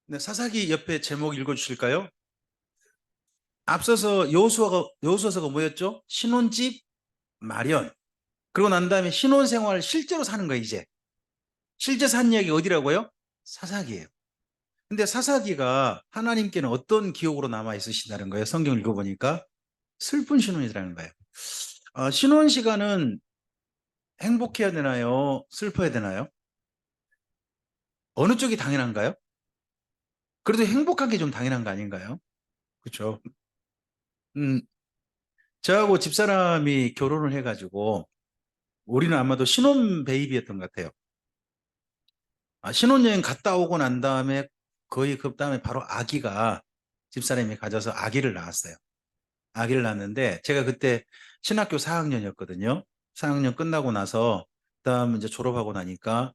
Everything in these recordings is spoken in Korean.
네, 사사기 옆에 제목 읽어주실까요? 앞서서 여호수아서가 뭐였죠? 신혼집 마련. 그러고 난 다음에 신혼생활 실제로 사는 거예요, 이제. 실제 산 이야기 어디라고요? 사사기예요. 근데 사사기가 하나님께는 어떤 기억으로 남아 있으신다는 거예요? 성경 읽어보니까 슬픈 신혼이라는 거예요. 신혼 시간은 행복해야 되나요? 슬퍼야 되나요? 어느 쪽이 당연한가요? 그래도 행복한 게 좀 당연한 거 아닌가요? 그렇죠. 음, 저하고 집사람이 결혼을 해가지고 우리는 아마도 신혼 베이비였던 것 같아요. 신혼여행 갔다 오고 난 다음에 거의 그 다음에 바로 아기가 집사람이 가져서 아기를 낳았어요. 아기를 낳았는데 제가 그때 신학교 4학년이었거든요. 4학년 끝나고 나서 그다음 이제 졸업하고 나니까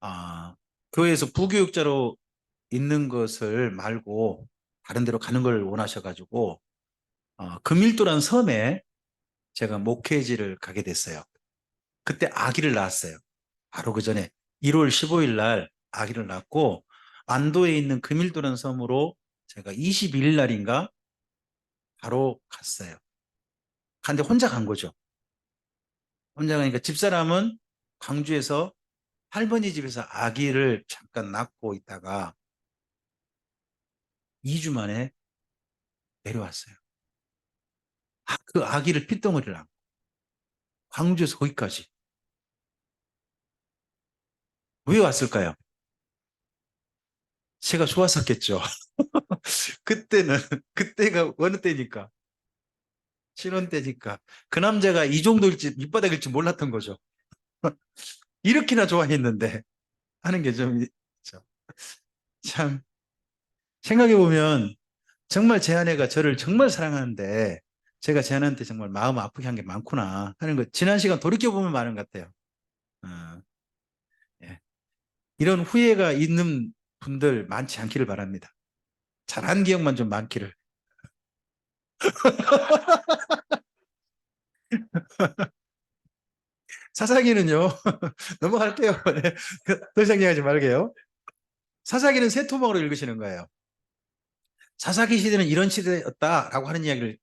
아, 교회에서 부교육자로 있는 것을 말고 다른 데로 가는 걸 원하셔가지고 금일도란 섬에 제가 목회지를 가게 됐어요. 그때 아기를 낳았어요. 바로 그 전에 1월 15일 날 아기를 낳고 안도에 있는 금일도라는 섬으로 제가 22일 날인가 바로 갔어요. 근데 혼자 간 거죠. 혼자 가니까 집사람은 광주에서 할머니 집에서 아기를 잠깐 낳고 있다가 2주 만에 내려왔어요. 그 아기를 핏덩어리를 안고 광주에서 거기까지. 왜 왔을까요? 제가 좋았었겠죠. 그때는 그때가 어느 때니까 신혼 때니까 그 남자가 이 정도일지 밑바닥일지 몰랐던 거죠. 이렇게나 좋아했는데 하는 게 좀 참 생각해 보면 정말 제 아내가 저를 정말 사랑하는데 제가 제 아내한테 정말 마음 아프게 한 게 많구나 하는 거 지난 시간 돌이켜 보면 많은 것 같아요. 어, 예. 이런 후회가 있는 분들 많지 않기를 바랍니다. 잘한 기억만 좀 많기를. 사사기는요. 넘어갈게요. 네. 더 이상 얘기하지 말게요. 사사기는 새 토막으로 읽으시는 거예요. 사사기 시대는 이런 시대였다라고 하는 이야기를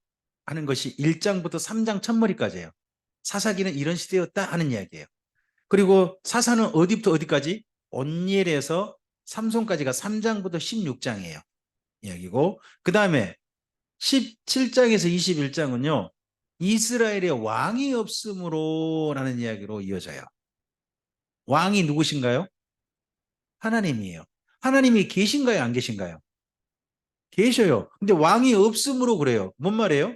하는 것이 1장부터 3장 첫머리까지예요. 사사기는 이런 시대였다 하는 이야기예요. 그리고 사사는 어디부터 어디까지? 온니엘에서 삼손까지가 3장부터 16장이에요. 이야기고 그 다음에 17장에서 21장은요. 이스라엘의 왕이 없음으로 라는 이야기로 이어져요. 왕이 누구신가요? 하나님이에요. 하나님이 계신가요? 안 계신가요? 계셔요. 근데 왕이 없음으로 그래요. 뭔 말이에요?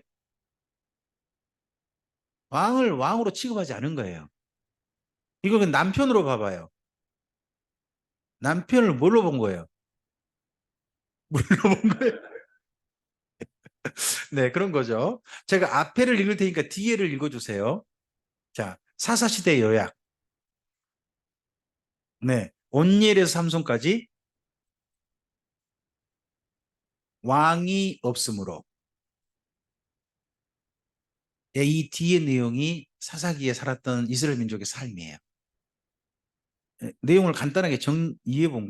왕을 왕으로 취급하지 않은 거예요. 이거 남편으로 봐봐요. 남편을 뭘로 본 거예요? 뭘로 본 거예요? 네, 그런 거죠. 제가 앞에를 읽을 테니까 뒤에를 읽어주세요. 자, 사사시대 요약. 네, 온니엘에서 삼손까지 왕이 없으므로. 네, 이 뒤의 내용이 사사기에 살았던 이스라엘 민족의 삶이에요. 네, 내용을 간단하게 정리해 본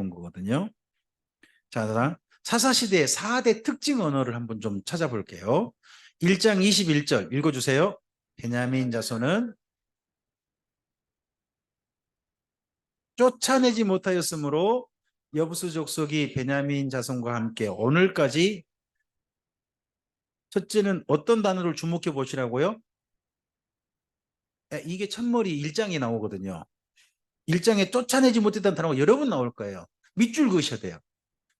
거거든요. 자, 사사시대의 4대 특징 언어를 한번 좀 찾아볼게요. 1장 21절 읽어주세요. 베냐민 자손은 쫓아내지 못하였으므로 여부수 족속이 베냐민 자손과 함께 오늘까지. 첫째는 어떤 단어를 주목해 보시라고요? 이게 첫머리 1장에 나오거든요. 1장에 쫓아내지 못했다는 단어가 여러 번 나올 거예요. 밑줄 그으셔야 돼요.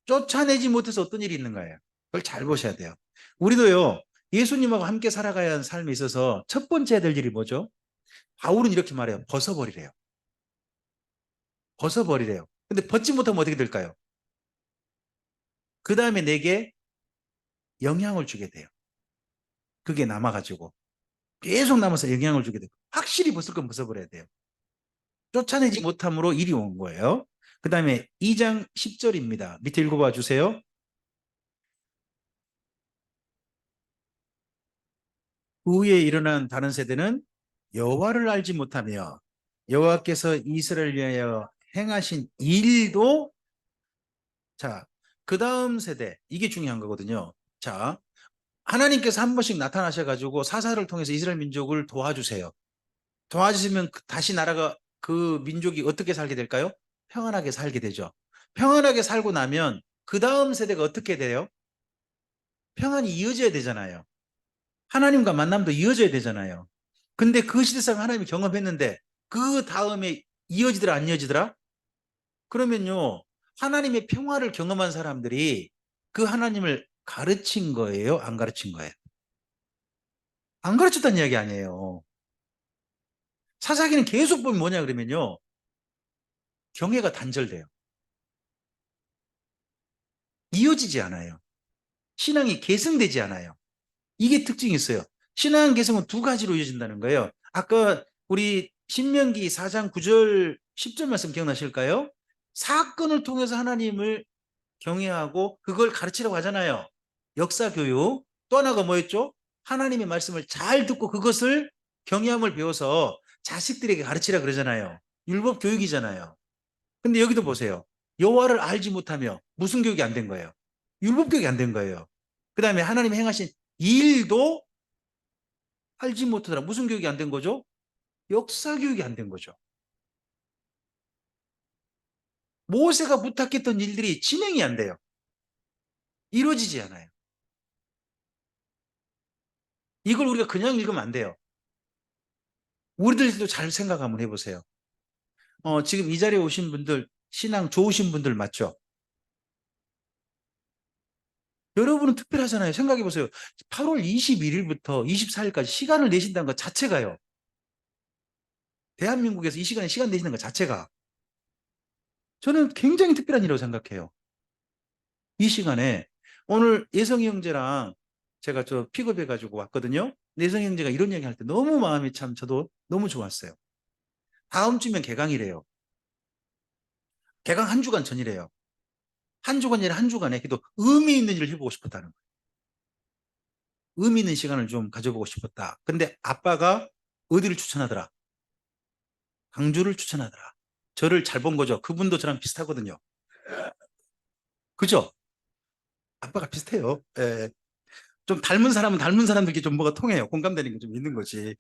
쫓아내지 못해서 어떤 일이 있는 거예요. 그걸 잘 보셔야 돼요. 우리도요. 예수님하고 함께 살아가야 하는 삶에 있어서 첫 번째 해야 될 일이 뭐죠? 바울은 이렇게 말해요. 벗어버리래요. 벗어버리래요. 근데 벗지 못하면 어떻게 될까요? 그 다음에 내게 영향을 주게 돼요. 그게 남아가지고 계속 남아서 영향을 주게 돼요. 확실히 벗을 건 벗어버려야 돼요. 쫓아내지 못함으로 일이 온 거예요. 그 다음에 2장 10절입니다. 밑에 읽어봐 주세요. 그 후에 일어난 다른 세대는 여호와를 알지 못하며 여호와께서 이스라엘 위하여 행하신 일도 자, 그 다음 세대, 이게 중요한 거거든요. 자, 하나님께서 한 번씩 나타나셔가지고 사사를 통해서 이스라엘 민족을 도와주세요. 도와주시면 다시 나라가, 그 민족이 어떻게 살게 될까요? 평안하게 살게 되죠. 평안하게 살고 나면 그 다음 세대가 어떻게 돼요? 평안이 이어져야 되잖아요. 하나님과 만남도 이어져야 되잖아요. 근데 그 시대상 하나님이 경험했는데 그 다음에 이어지더라 안 이어지더라? 그러면요, 하나님의 평화를 경험한 사람들이 그 하나님을 가르친 거예요? 안 가르친 거예요? 안 가르쳤다는 이야기 아니에요. 사사기는 계속 보면 뭐냐 그러면요, 경애가 단절돼요. 이어지지 않아요. 신앙이 계승되지 않아요. 이게 특징이 있어요. 신앙 계승은 두 가지로 이어진다는 거예요. 아까 우리 신명기 4장 9절 10절 말씀 기억나실까요? 사건을 통해서 하나님을 경외하고 그걸 가르치라고 하잖아요. 역사 교육. 또 하나가 뭐였죠? 하나님의 말씀을 잘 듣고 그것을 경외함을 배워서 자식들에게 가르치라 그러잖아요. 율법 교육이잖아요. 근데 여기도 보세요. 여호와를 알지 못하며 무슨 교육이 안 된 거예요? 율법 교육이 안 된 거예요. 그 다음에 하나님이 행하신 일도 알지 못하더라. 무슨 교육이 안 된 거죠? 역사 교육이 안 된 거죠. 모세가 부탁했던 일들이 진행이 안 돼요. 이루어지지 않아요. 이걸 우리가 그냥 읽으면 안 돼요. 우리들도 잘 생각 한번 해보세요. 지금 이 자리에 오신 분들, 신앙 좋으신 분들 맞죠? 여러분은 특별하잖아요. 생각해 보세요. 8월 21일부터 24일까지 시간을 내신다는 것 자체가요. 대한민국에서 이 시간에 시간 내시는 것 자체가 저는 굉장히 특별한 일이라고 생각해요. 이 시간에 오늘 예성이 형제랑 제가 저 픽업해가지고 왔거든요. 예성이 형제가 이런 얘기 할 때 너무 마음이 참 저도 너무 좋았어요. 다음 주면 개강이래요. 개강 한 주간 전이래요. 한 주간이 아니라 한 주간에 그래도 의미 있는 일을 해보고 싶었다는 거예요. 의미 있는 시간을 좀 가져보고 싶었다. 근데 아빠가 어디를 추천하더라? 강주를 추천하더라. 저를 잘 본 거죠. 그분도 저랑 비슷하거든요. 그죠? 아빠가 비슷해요. 예. 좀 닮은 사람은 닮은 사람들끼리 좀 뭐가 통해요. 공감되는 게 좀 있는 거지.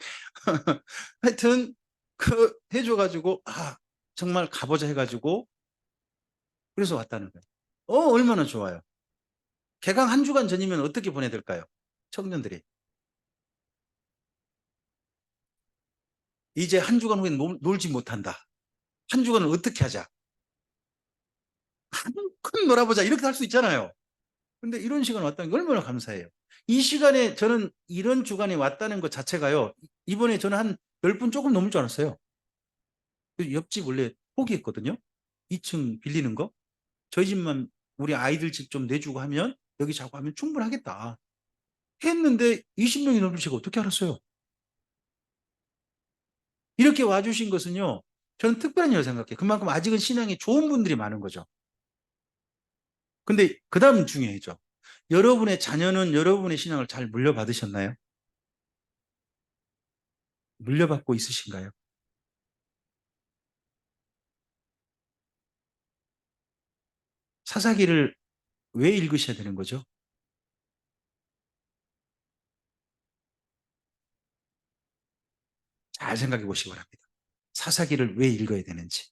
하여튼 그 해줘가지고 정말 가보자 해가지고 그래서 왔다는 거예요. 얼마나 좋아요. 개강 한 주간 전이면 어떻게 보내야 될까요? 청년들이. 이제 한 주간 후에 놀지 못한다. 한 주간을 어떻게 하자. 한큰 놀아보자. 이렇게 할 수 있잖아요. 근데 이런 시간 왔다는 게 얼마나 감사해요. 이 시간에 저는 이런 주간에 왔다는 것 자체가요. 이번에 저는 한 10분 조금 넘을 줄 알았어요. 옆집 원래 포기했거든요. 2층 빌리는 거. 저희 집만 우리 아이들 집 좀 내주고 하면 여기 자고 하면 충분하겠다. 했는데 20명이 넘을 제가 어떻게 알았어요? 이렇게 와주신 것은요. 저는 특별한 일을 생각해요. 그만큼 아직은 신앙이 좋은 분들이 많은 거죠. 근데 그 다음 중요해죠. 여러분의 자녀는 여러분의 신앙을 잘 물려받으셨나요? 물려받고 있으신가요? 사사기를 왜 읽으셔야 되는 거죠? 잘 생각해 보시기 바랍니다. 사사기를 왜 읽어야 되는지.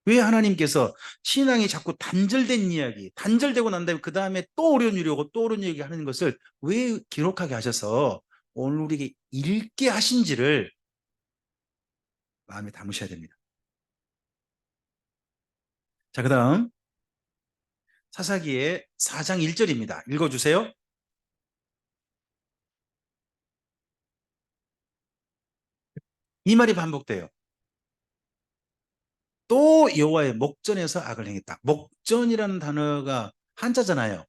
왜 하나님께서 신앙이 자꾸 단절된 이야기, 단절되고 난 다음에 그 다음에 또 어려운 일이 오고 또 어려운 얘기 하는 것을 왜 기록하게 하셔서 오늘 우리에게 읽게 하신지를 마음에 담으셔야 됩니다. 자, 그 다음 사사기의 4장 1절입니다. 읽어주세요. 이 말이 반복돼요. 또 여호와의 목전에서 악을 행했다. 목전이라는 단어가 한자잖아요.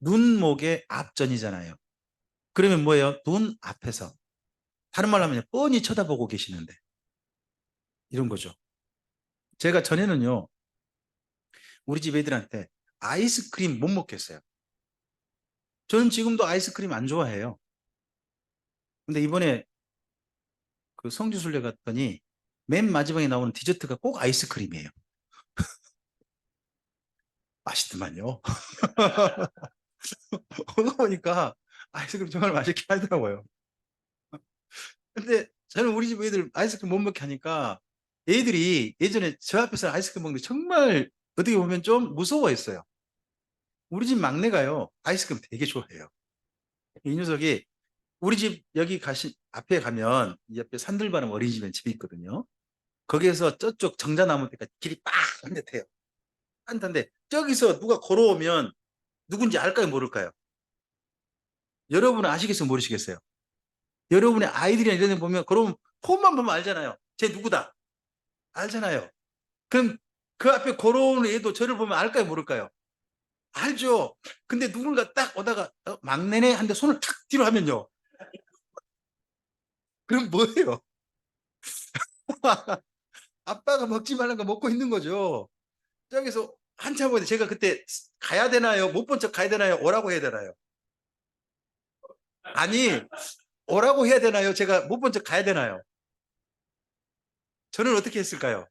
눈목의 앞전이잖아요. 그러면 뭐예요? 눈 앞에서. 다른 말로 하면 뻔히 쳐다보고 계시는데 이런 거죠. 제가 전에는요. 우리 집 애들한테 아이스크림 못 먹겠어요. 저는 지금도 아이스크림 안 좋아해요. 근데 이번에 그 성지순례 갔더니 맨 마지막에 나오는 디저트가 꼭 아이스크림이에요. 맛있더만요. 오다 보니까 아이스크림 정말 맛있게 하더라고요. 근데 저는 우리 집 애들 아이스크림 못 먹게 하니까 애들이 예전에 저 앞에서 아이스크림 먹는 게 정말 어떻게 보면 좀 무서워했어요. 우리 집 막내가요, 아이스크림 되게 좋아해요. 이 녀석이 우리 집 여기 앞에 가면 이 옆에 산들바람 어린이집에 집이 있거든요. 거기에서 저쪽 정자나무 때까지 길이 빤듯해요. 빤듯한데 저기서 누가 걸어오면 누군지 알까요, 모를까요? 여러분은 아시겠어요, 모르시겠어요? 여러분의 아이들이나 이런 데 보면 걸어오면 폰만 보면 알잖아요. 쟤 누구다. 알잖아요. 그럼 그 앞에 걸어오는 애도 저를 보면 알까요, 모를까요? 알죠. 근데 누군가 딱 오다가 막내네 한데 손을 탁 뒤로 하면요. 그럼 뭐예요? 아빠가 먹지 말란 거 먹고 있는 거죠. 저기서 한참 후에 제가 그때 가야 되나요? 못 본 척 가야 되나요? 오라고 해야 되나요? 아니, 오라고 해야 되나요? 제가 못 본 척 가야 되나요? 저는 어떻게 했을까요?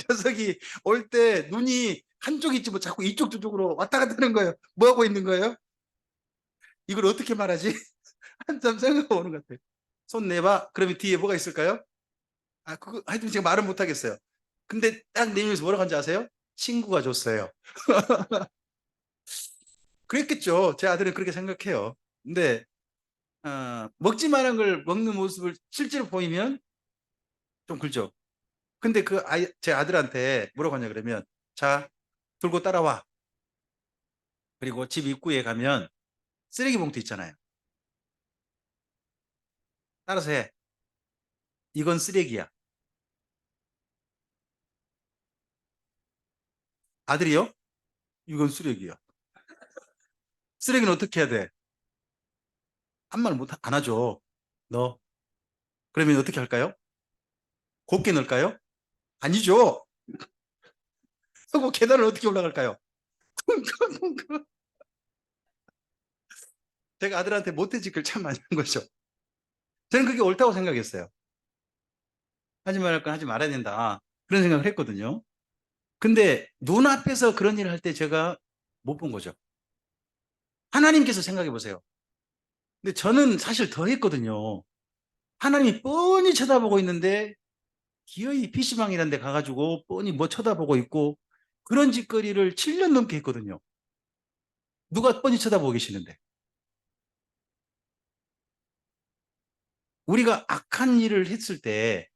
녀석이 올 때 눈이 한쪽 있지 뭐 자꾸 이쪽 저쪽으로 왔다 갔다 하는 거예요. 뭐 하고 있는 거예요? 이걸 어떻게 말하지? 한참 생각해 보는 것 같아요. 손 내봐. 그러면 뒤에 뭐가 있을까요? 아, 그거 하여튼 제가 말은 못 하겠어요. 근데 딱 내면서 뭐라고 하는지 아세요? 친구가 줬어요. 그랬겠죠. 제 아들은 그렇게 생각해요. 근데 먹지 말한 걸 먹는 모습을 실제로 보이면 좀 그렇죠. 근데 제 아들한테 뭐라고 하냐 그러면, 자, 들고 따라와. 그리고 집 입구에 가면 쓰레기 봉투 있잖아요. 따라서 해. 이건 쓰레기야. 아들이요? 이건 쓰레기야. 쓰레기는 어떻게 해야 돼? 한 말 안 하죠. 너. 그러면 어떻게 할까요? 곱게 넣을까요? 아니죠. 그리고 계단을 어떻게 올라갈까요? 제가 아들한테 모태짓기를 참 많이 한 거죠. 저는 그게 옳다고 생각했어요. 하지 말할 건 하지 말아야 된다. 그런 생각을 했거든요. 근데 눈앞에서 그런 일을 할 때 제가 못 본 거죠. 하나님께서 생각해 보세요. 근데 저는 사실 더 했거든요. 하나님이 뻔히 쳐다보고 있는데 기어이 PC방이라는 데 가가지고 뻔히 뭐 쳐다보고 있고 그런 짓거리를 7년 넘게 했거든요. 누가 뻔히 쳐다보고 계시는데. 우리가 악한 일을 했을 때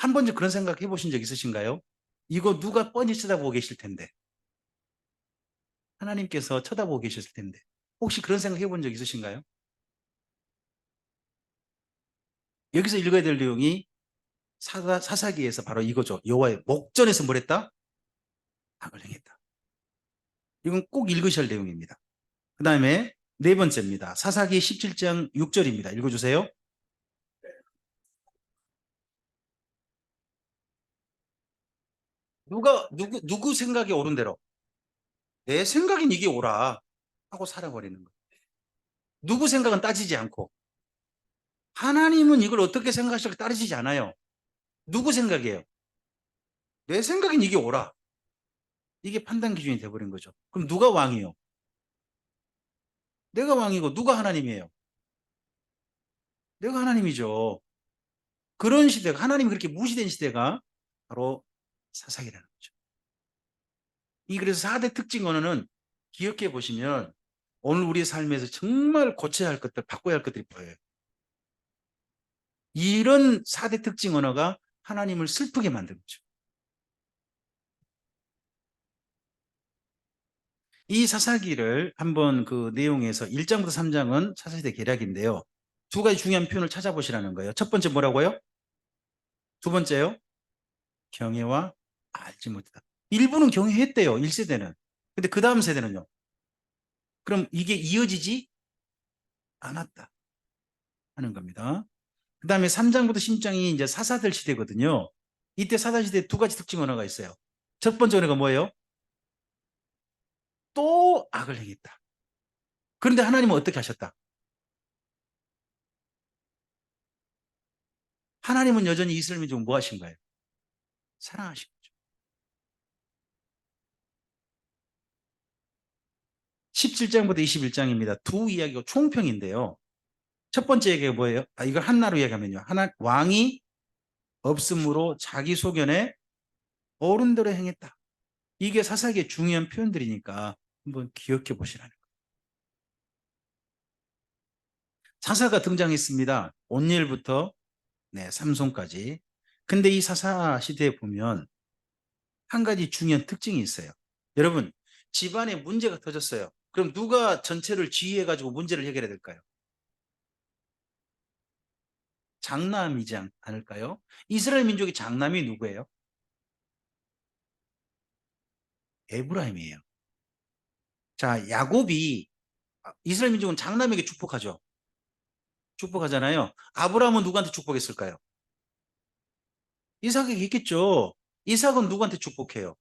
한 번쯤 그런 생각 해보신 적 있으신가요? 이거 누가 뻔히 쳐다보고 계실 텐데. 하나님께서 쳐다보고 계셨을 텐데. 혹시 그런 생각 해본 적 있으신가요? 여기서 읽어야 될 내용이 사사기에서 바로 이거죠. 여호와의 목전에서 뭘 했다? 악을 행했다. 이건 꼭 읽으셔야 할 내용입니다. 그 다음에 네 번째입니다. 사사기 17장 6절입니다. 읽어주세요. 누구 생각이 옳은 대로 내 생각인 이게 옳아 하고 살아버리는 거예요. 누구 생각은 따지지 않고 하나님은 이걸 어떻게 생각하실까 따르시지 않아요. 누구 생각이에요? 내 생각인 이게 옳아. 이게 판단 기준이 돼버린 거죠. 그럼 누가 왕이에요? 내가 왕이고 누가 하나님이에요? 내가 하나님이죠. 그런 시대가 하나님이 그렇게 무시된 시대가 바로 사사기라는 거죠. 그래서 4대 특징 언어는 기억해 보시면 오늘 우리 삶에서 정말 고쳐야 할 것들, 바꿔야 할 것들이 보여요. 이런 4대 특징 언어가 하나님을 슬프게 만든 거죠. 이 사사기를 한번 그 내용에서 1장부터 3장은 사사시대 계략인데요. 두 가지 중요한 표현을 찾아보시라는 거예요. 첫 번째 뭐라고요? 두 번째요? 경외와 알지 못하다. 일부는 경외했대요. 1세대는. 근데 그 다음 세대는요. 그럼 이게 이어지지 않았다 하는 겁니다. 그 다음에 3장부터 10장이 이제 사사들 시대거든요. 이때 사사 시대에 두 가지 특징 언어가 있어요. 첫 번째 언어가 뭐예요? 또 악을 행했다. 그런데 하나님은 어떻게 하셨다? 하나님은 여전히 이스라엘 민족을 뭐 하신 거예요? 사랑하신 거죠. 17장부터 21장입니다. 두 이야기가 총평인데요. 첫 번째 얘기가 뭐예요? 이걸 한나로 이야기하면요. 하나, 왕이 없음으로 자기 소견에 어른대로 행했다. 이게 사사기의 중요한 표현들이니까 한번 기억해 보시라는 거예요. 사사가 등장했습니다. 온니엘부터 네, 삼손까지. 근데 이 사사 시대에 보면 한 가지 중요한 특징이 있어요. 여러분, 집안에 문제가 터졌어요. 그럼 누가 전체를 지휘해가지고 문제를 해결해야 될까요? 장남이지 않을까요? 이스라엘 민족의 장남이 누구예요? 에브라임이에요. 자, 야곱이 이스라엘 민족은 장남에게 축복하죠. 축복하잖아요. 아브라함은 누구한테 축복했을까요? 이삭에게 했겠죠. 이삭은 누구한테 축복해요?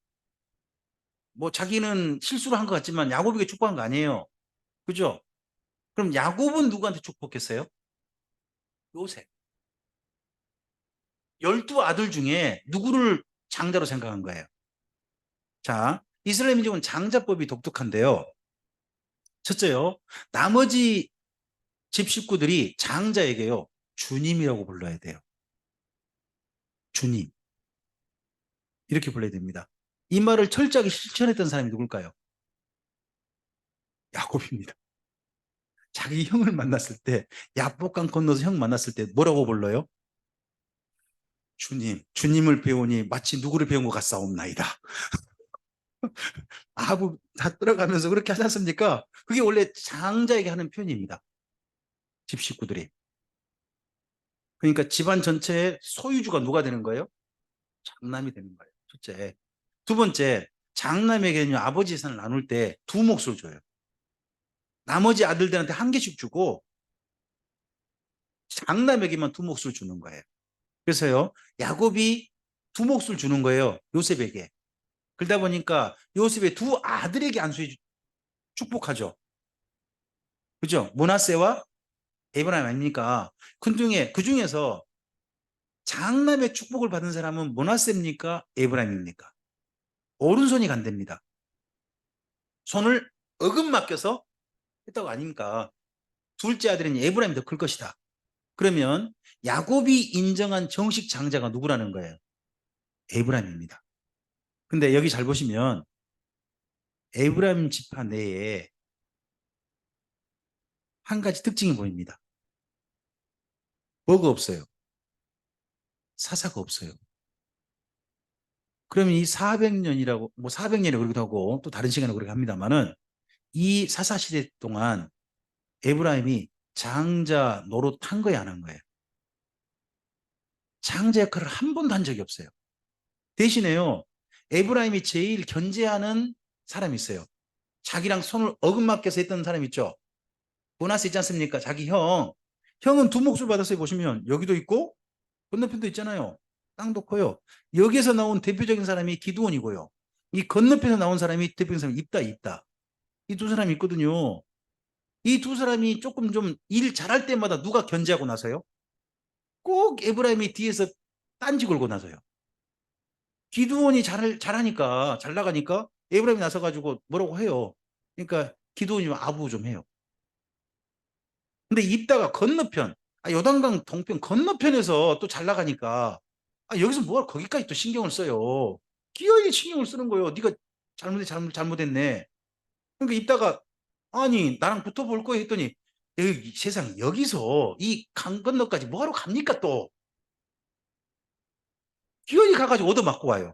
뭐 자기는 실수를 한 것 같지만 야곱에게 축복한 거 아니에요. 그죠? 그럼 야곱은 누구한테 축복했어요? 요셉. 12아들 중에 누구를 장자로 생각한 거예요? 자, 이스라엘 민족은 장자법이 독특한데요. 첫째요. 나머지 집 식구들이 장자에게요. 주님이라고 불러야 돼요. 주님. 이렇게 불러야 됩니다. 이 말을 철저하게 실천했던 사람이 누굴까요? 야곱입니다. 자기 형을 만났을 때, 야복강 건너서 형 만났을 때 뭐라고 불러요? 주님, 주님을 배우니 마치 누구를 배운 것 같사옵나이다. 아부 다 들어가면서 그렇게 하지 않습니까? 그게 원래 장자에게 하는 표현입니다. 집 식구들이. 그러니까 집안 전체의 소유주가 누가 되는 거예요? 장남이 되는 거예요. 첫째. 두 번째, 장남에게는 아버지 재산을 나눌 때 두 몫을 줘요. 나머지 아들들한테 한 개씩 주고 장남에게만 두 몫을 주는 거예요. 그래서요, 야곱이 두 몫을 주는 거예요. 요셉에게. 그러다 보니까 요셉의 두 아들에게 안수해 축복하죠. 그죠? 므낫세와 에브라임 아닙니까? 그 중에서 장남의 축복을 받은 사람은 므낫세입니까? 에브라임입니까? 오른손이 간답니다. 손을 어금 맡겨서 했다고 아닙니까? 둘째 아들인 에브라임이 더 클 것이다. 그러면 야곱이 인정한 정식 장자가 누구라는 거예요? 에브라임입니다. 근데 여기 잘 보시면 에브라임 지파 내에 한 가지 특징이 보입니다. 뭐가 없어요? 사사가 없어요. 그러면 이 400년이라고, 뭐 400년이라고 그러기도 하고 또 다른 시간에 그렇게 합니다만은 이 사사 시대 동안 에브라임이 장자 노릇한 거야, 안 한 거예요? 장자 역할을 한 번도 한 적이 없어요. 대신에요, 에브라임이 제일 견제하는 사람이 있어요. 자기랑 손을 어긋맞게서 했던 사람 있죠? 보너스 있지 않습니까? 자기 형. 형은 두 몫을 받았어요. 보시면 여기도 있고 건너편도 있잖아요. 땅도 커요. 여기에서 나온 대표적인 사람이 기드온이고요. 이 건너편에서 나온 사람이 대표적인 사람이 입다. 이 두 사람이 있거든요. 이 두 사람이 조금 좀 일 잘할 때마다 누가 견제하고 나서요? 꼭 에브라임이 뒤에서 딴지 걸고 나서요. 기드온이 잘하니까, 잘 나가니까 에브라임이 나서가지고 뭐라고 해요. 그러니까 기드온이 아부 좀 해요. 근데 입다가 건너편, 요단강 동편 건너편에서 또 잘 나가니까 여기서 뭘 거기까지 또 신경을 써요. 기어이 신경을 쓰는 거예요. 네가 잘못했네. 그러니까 입다가 아니 나랑 붙어볼 거야 했더니 여기 세상 여기서 이 강 건너까지 뭐하러 갑니까 또. 기어이 가가지고 얻어맞고 와요.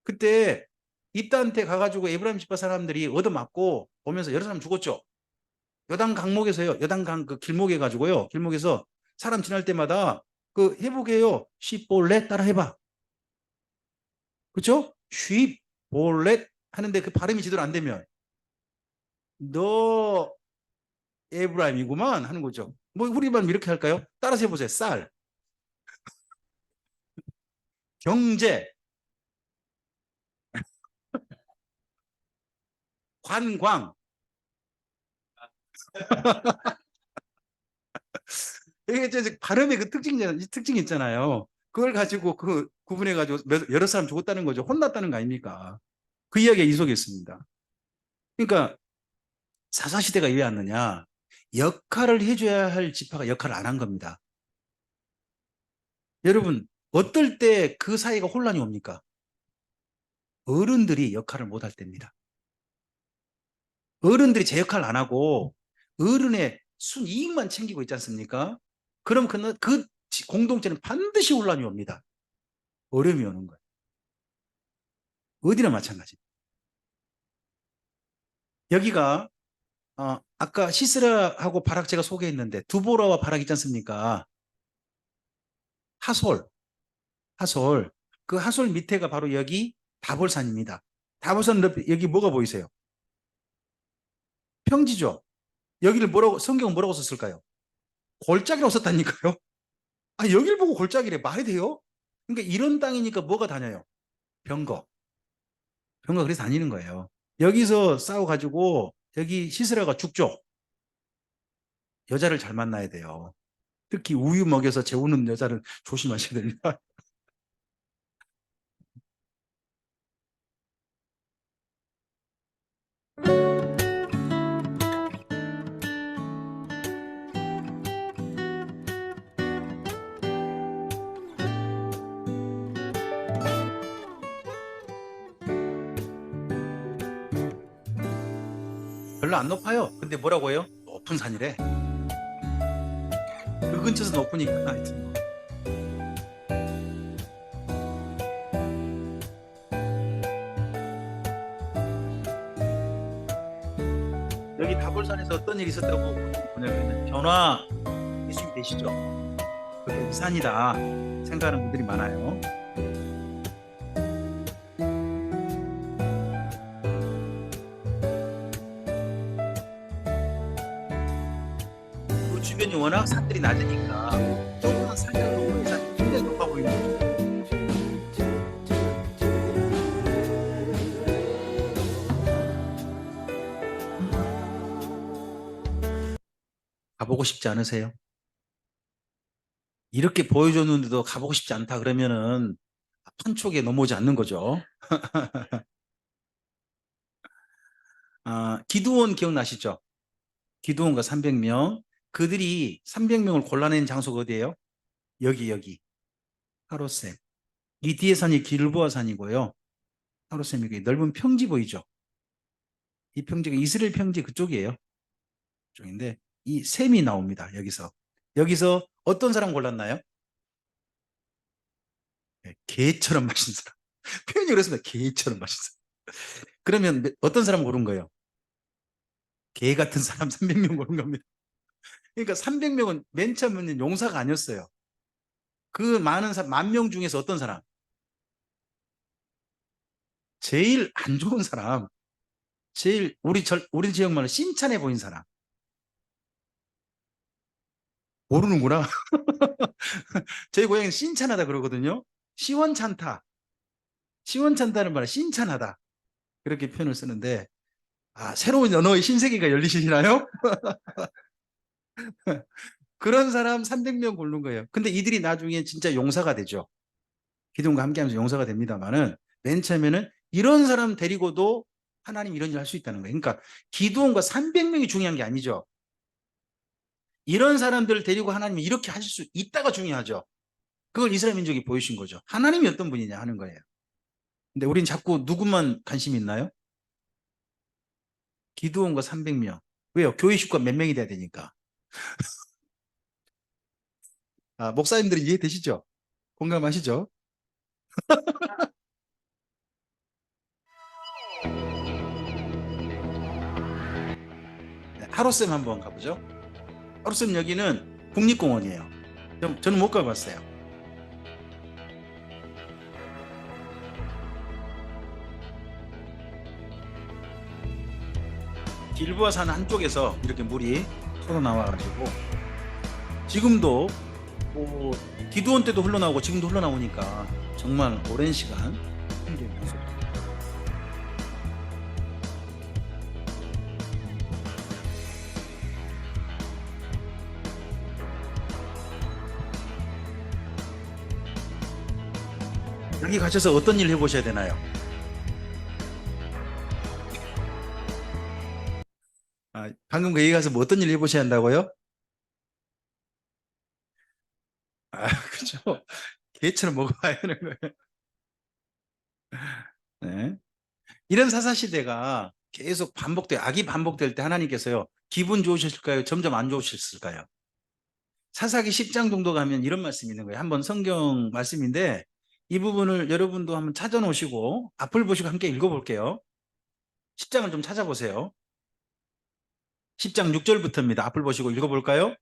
그때 입다한테 가가지고 에브라임 집파 사람들이 얻어맞고 보면서 여러 사람 죽었죠. 여당 강목에서요. 여당 그 길목에 가지고요. 길목에서 사람 지날 때마다 그 해보게요. 쉽볼렛 따라 해봐. 그렇죠? 쉽볼렛 하는데 그 발음이 제대로 안 되면 너 에브라임이구만 하는 거죠. 뭐 우리 말 이렇게 할까요? 따라서 해보세요. 쌀, 경제, 관광. 이게 이제 발음의 그 특징이 있잖아요. 그걸 가지고 그 구분해가지고 여러 사람 죽었다는 거죠. 혼났다는 거 아닙니까? 그 이야기가 이 속에 있습니다. 그러니까 사사시대가 왜 왔느냐? 역할을 해줘야 할 지파가 역할을 안 한 겁니다. 여러분, 어떨 때 그 사이가 혼란이 옵니까? 어른들이 역할을 못 할 때입니다. 어른들이 제 역할을 안 하고 어른의 순이익만 챙기고 있지 않습니까? 그럼 그 공동체는 반드시 혼란이 옵니다. 어려움이 오는 거예요. 어디나 마찬가지. 여기가 아까 시스라하고 바락 제가 소개했는데 두보라와 바락 있지 않습니까? 하솔, 하솔. 그 하솔 밑에가 바로 여기 다볼산입니다. 다볼산 여기 뭐가 보이세요? 평지죠. 여기를 성경은 뭐라고 썼을까요? 골짜기라고 썼다니까요. 여길 보고 골짜기래 말이 돼요? 그러니까 이런 땅이니까 뭐가 다녀요? 병거. 병거 그래서 다니는 거예요. 여기서 싸워가지고 여기 시스라가 죽죠. 여자를 잘 만나야 돼요. 특히 우유 먹여서 재우는 여자를 조심하셔야 됩니다. 별로 안 높아요. 근데 뭐라고 해요? 높은 산이래. 그 근처에서 높으니까 하여튼 뭐. 여기 다볼산에서 어떤 일이 있었다고 뭐냐면 변화 예수님 되시죠? 그게 이 산이다 생각하는 분들이 많아요. 그 주변이 워낙 산들이 낮으니까 조금만 산이라도 높은 산이 굉장히 높아 보이는 거죠. 가보고 싶지 않으세요? 이렇게 보여줬는데도 가보고 싶지 않다 그러면은 판촉에 넘어오지 않는 거죠. 기드온 기억나시죠? 기드온과 300명. 그들이 300명을 골라낸 장소가 어디예요? 여기. 하롯셈. 이 뒤에 산이 길보아 산이고요. 하롯셈이 넓은 평지 보이죠? 이 평지가 이스라엘 평지 그쪽이에요. 쪽인데 이 셈이 나옵니다. 여기서 어떤 사람 골랐나요? 네, 개처럼 마신 사람. 표현이 그렇습니다. 개처럼 마신 사람. 그러면 어떤 사람 고른 거예요? 개 같은 사람 300명 고른 겁니다. 그러니까 300명은 맨 처음에는 용사가 아니었어요. 그 많은 사람, 10,000명 중에서 어떤 사람? 제일 안 좋은 사람. 제일 우리 지역말로 신찬해 보인 사람. 모르는구나. 저희 고향은 신찬하다 그러거든요. 시원찮다. 시원찮다는 말은 신찬하다. 그렇게 표현을 쓰는데 새로운 언어의 신세계가 열리시나요? 그런 사람 300명 고른 거예요. 근데 이들이 나중에 진짜 용사가 되죠. 기둥과 함께하면서 용사가 됩니다만은 맨 처음에는 이런 사람 데리고도 하나님 이런 일 할 수 있다는 거예요. 그러니까 기드온과 300명이 중요한 게 아니죠. 이런 사람들을 데리고 하나님이 이렇게 하실 수 있다가 중요하죠. 그걸 이스라엘 민족이 보여주신 거죠. 하나님이 어떤 분이냐 하는 거예요. 근데 우린 자꾸 누구만 관심 있나요? 기드온과 300명. 왜요? 교회 식구가 몇 명이 돼야 되니까. 목사님들이 이해되시죠? 공감하시죠? 네, 하루쌤 한번 가보죠. 하루쌤 여기는 국립공원이에요. 저는 못 가봤어요. 길보아 산 한쪽에서 이렇게 물이 솟아나와가지고 지금도 기드온 때도 흘러나오고 지금도 흘러나오니까 정말 오랜 시간 힘들면서 여기 가셔서 어떤 일 해보셔야 되나요? 방금 그 얘기 가서 뭐 어떤 일 해보셔야 한다고요? 그죠? 개처럼 먹어봐야 되는 거예요. 네. 이런 사사시대가 계속 악이 반복될 때 하나님께서요, 기분 좋으실까요? 점점 안 좋으실까요? 사사기 10장 정도 가면 이런 말씀이 있는 거예요. 한번 성경 말씀인데 이 부분을 여러분도 한번 찾아 놓으시고 앞을 보시고 함께 읽어볼게요. 10장을 좀 찾아보세요. 10장 6절부터입니다. 앞을 보시고 읽어볼까요?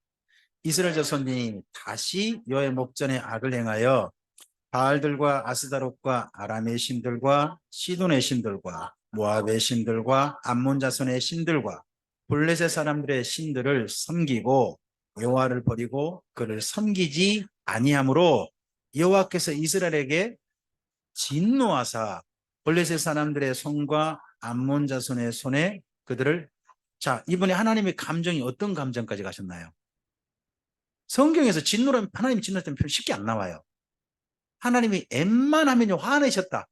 이스라엘 자손이 다시 여호와의 목전에 악을 행하여 바알들과 아스다롯과 아람의 신들과 시돈의 신들과 모압의 신들과 암몬 자손의 신들과 블레셋 사람들의 신들을 섬기고 여호와를 버리고 그를 섬기지 아니하므로 여호와께서 이스라엘에게 진노하사 블레셋 사람들의 손과 암몬 자손의 손에 그들을. 자, 이번에 하나님의 감정이 어떤 감정까지 가셨나요? 성경에서 진노라면, 하나님 진노했다는 표현 쉽게 안 나와요. 하나님이 웬만하면 화내셨다,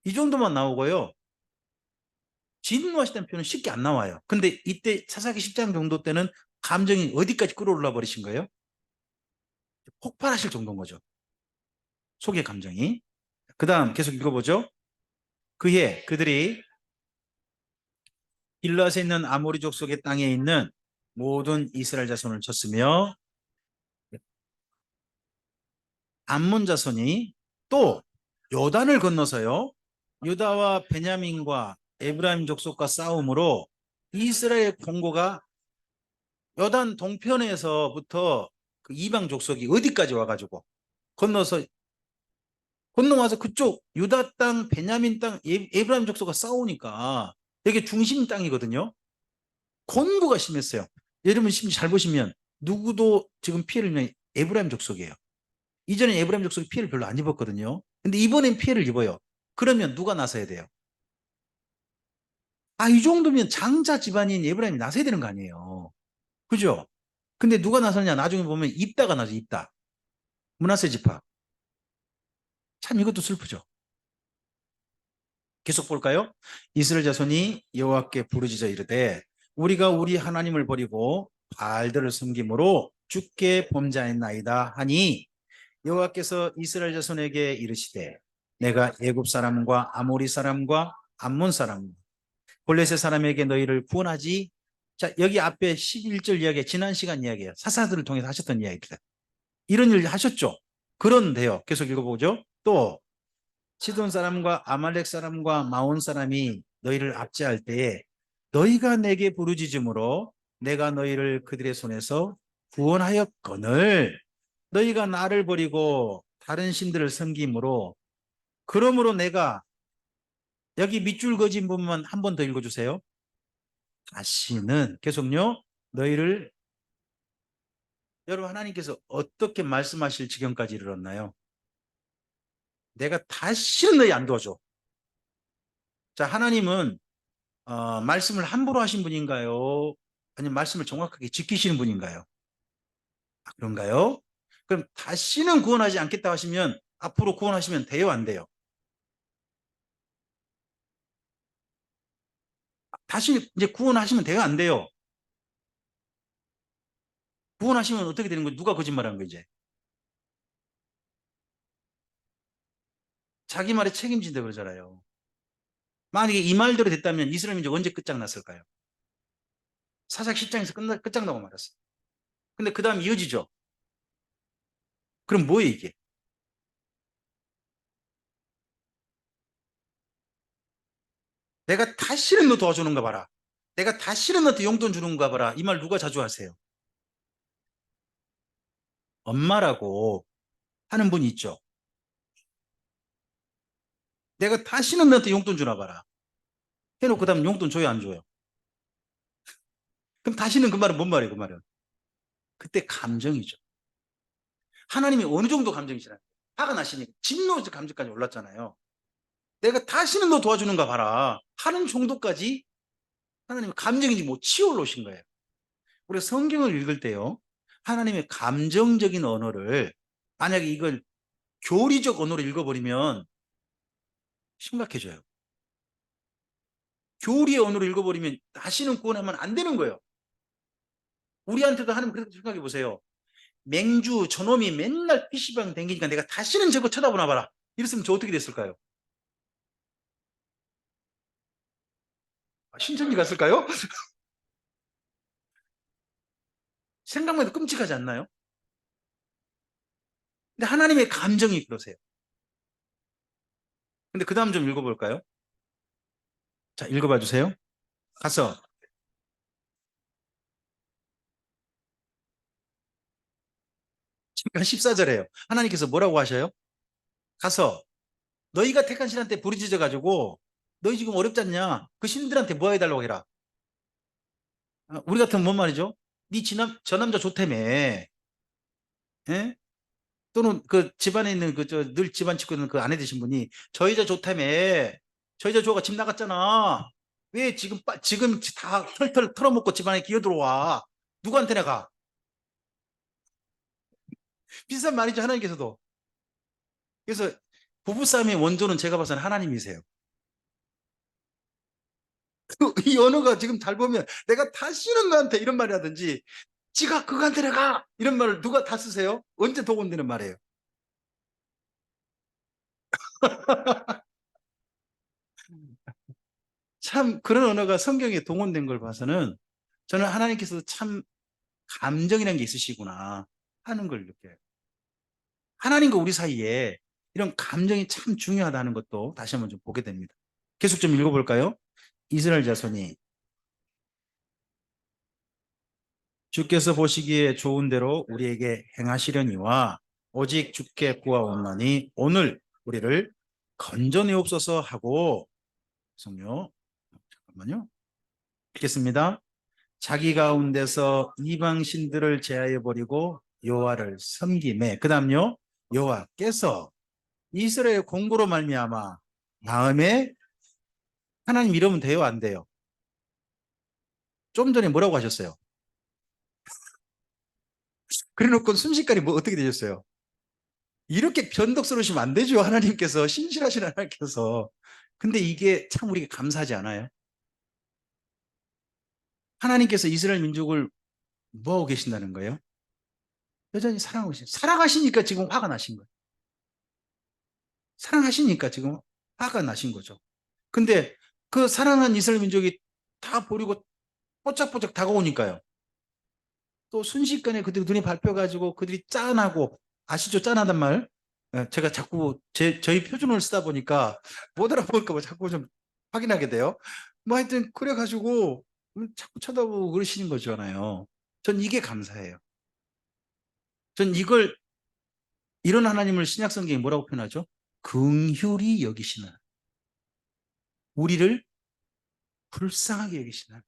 이 정도만 나오고요, 진노하셨다는 표현은 쉽게 안 나와요. 근데 이때 사사기 10장 정도 때는 감정이 어디까지 끌어올라 버리신 거예요? 폭발하실 정도인 거죠, 속의 감정이. 그 다음 계속 읽어보죠. 그해 그들이 길르앗에 있는 아모리 족속의 땅에 있는 모든 이스라엘 자손을 쳤으며 암몬 자손이 또 요단을 건너서요, 유다와 베냐민과 에브라임 족속과 싸움으로 이스라엘 본고가 요단 동편에서부터 그 이방 족속이 어디까지 와가지고 건너와서 그쪽 유다 땅, 베냐민 땅, 에브라임 족속과 싸우니까 되게 중심 땅이거든요. 곤고가 심했어요. 여러분 심지 잘 보시면 누구도 지금 피해를 입는 에브라임 족속이에요. 이전에 에브라임 족속이 피해를 별로 안 입었거든요. 근데 이번엔 피해를 입어요. 그러면 누가 나서야 돼요? 이 정도면 장자 집안인 에브라임이 나서야 되는 거 아니에요. 그죠? 근데 누가 나서냐? 나중에 보면 입다가 나서 입다. 므낫세 지파. 참 이것도 슬프죠. 계속 볼까요? 이스라엘 자손이 여호와께 부르짖어 이르되 우리가 우리 하나님을 버리고 바알들을 섬김으로 죽게 범죄하였나이다 하니 여호와께서 이스라엘 자손에게 이르시되 내가 애굽 사람과 아모리 사람과 암몬 사람 블레셋 사람에게 너희를 구원하지. 자, 여기 앞에 11절 이야기, 지난 시간 이야기예요. 사사들을 통해서 하셨던 이야기입니다. 이런 일 하셨죠. 그런데요, 계속 읽어보죠. 또 시돈 사람과 아말렉 사람과 마온 사람이 너희를 압제할 때에 너희가 내게 부르짖음으로 내가 너희를 그들의 손에서 구원하였거늘 너희가 나를 버리고 다른 신들을 섬김으로 그러므로 내가. 여기 밑줄 그어진 부분만 한 번 더 읽어주세요. 다시는, 계속요, 너희를. 여러분 하나님께서 어떻게 말씀하실 지경까지 이르렀나요? 내가 다시는 너희 안 도와줘. 자, 하나님은 말씀을 함부로 하신 분인가요? 아니면 말씀을 정확하게 지키시는 분인가요? 그런가요? 그럼 다시는 구원하지 않겠다 하시면 앞으로 구원하시면 돼요, 안 돼요? 다시 이제 구원하시면 돼요, 안 돼요? 구원하시면 어떻게 되는 거예요? 누가 거짓말하는 거예요, 이제? 자기 말에 책임진다 그러잖아요. 만약에 이 말대로 됐다면 이스라엘 민족 언제 끝장났을까요? 사사기 10장에서 끝장나고 말았어요. 근데 그 다음 이어지죠. 그럼 뭐예요, 이게? 내가 다시는 너 도와주는가 봐라. 내가 다시는 너한테 용돈 주는가 봐라. 이 말 누가 자주 하세요? 엄마라고 하는 분이 있죠. 내가 다시는 너한테 용돈 주나 봐라. 해놓고 그 다음 용돈 줘요, 안 줘요? 그럼 다시는 그 말은 뭔 말이에요, 그 말은? 그때 감정이죠. 하나님이 어느 정도 감정이시나요? 화가 나시니까 진노의 감정까지 올랐잖아요. 내가 다시는 너 도와주는가 봐라 하는 정도까지 하나님의 감정인지 못 치워놓으신 거예요. 우리가 성경을 읽을 때요, 하나님의 감정적인 언어를, 만약에 이걸 교리적 언어로 읽어버리면 심각해져요. 교리의 언어로 읽어버리면 다시는 구원하면 안 되는 거예요. 우리한테도 하나님 그렇게 생각해 보세요. 맹주 저놈이 맨날 PC방 댕기니까 내가 다시는 저거 쳐다보나 봐라. 이랬으면 저 어떻게 됐을까요? 신천지 갔을까요? 생각만 해도 끔찍하지 않나요? 근데 하나님의 감정이 그러세요. 근데 그 다음 좀 읽어볼까요? 자, 읽어봐 주세요. 가서 잠깐 14절에요. 하나님께서 뭐라고 하셔요? 가서 너희가 택한 신한테 부르짖어 가지고 너희 지금 어렵지 않냐? 그 신들한테 뭐 해달라고 해라. 우리 같으면 뭔 말이죠? 네 저 남자 좋다며. 예? 또는 그 집안에 있는 그 저 늘 집안 짓고 있는 그 아내 되신 분이 저 여자 좋다며. 저 여자 좋아가 집 나갔잖아. 왜 지금 다 털털 털어먹고 집안에 기어들어와? 누구한테 내가? 비슷한 말이죠, 하나님께서도. 그래서 부부싸움의 원조는 제가 봐서는 하나님이세요. 이 언어가 지금 잘 보면 내가 다시는 너한테 이런 말이라든지 지가 그한테 내가 이런 말을 누가 다 쓰세요? 언제 동원되는 말이에요? 참 그런 언어가 성경에 동원된 걸 봐서는 저는 하나님께서 참 감정이라는 게 있으시구나 하는 걸 느껴요. 하나님과 우리 사이에 이런 감정이 참 중요하다는 것도 다시 한번 좀 보게 됩니다. 계속 좀 읽어볼까요? 이스라엘 자손이 주께서 보시기에 좋은 대로 우리에게 행하시려니와 오직 주께 구하옵나니 오늘 우리를 건져내옵소서 하고 성요 잠깐만요. 읽겠습니다. 자기 가운데서 이방 신들을 제하여 버리고 여호와를 섬김에 그 다음요 여호와께서 이스라엘 공고로 말미암아 마음에 하나님 이러면 돼요 안 돼요? 좀 전에 뭐라고 하셨어요? 그래놓고 순식간에 뭐 어떻게 되셨어요? 이렇게 변덕스러우시면 안 되죠. 하나님께서 신실하신 하나님께서. 근데 이게 참 우리가 감사하지 않아요? 하나님께서 이스라엘 민족을 뭐하고 계신다는 거예요? 여전히 사랑하고 계신 사랑하시니까 지금 화가 나신 거예요. 사랑하시니까 지금 화가 나신 거죠. 근데 그 사랑한 이스라엘 민족이 다 버리고 뽀짝뽀짝 다가오니까요. 또 순식간에 그들이 눈이 밟혀가지고 그들이 짠하고 아시죠? 짠하단 말. 제가 자꾸 저희 표준어를 쓰다 보니까 못 알아볼까 봐 자꾸 좀 확인하게 돼요. 뭐 하여튼 그래가지고 자꾸 쳐다보고 그러시는 거잖아요. 전 이게 감사해요. 전 이런 하나님을 신약 성경이 뭐라고 표현하죠? 긍휼히 여기시는 우리를 불쌍하게 여기시는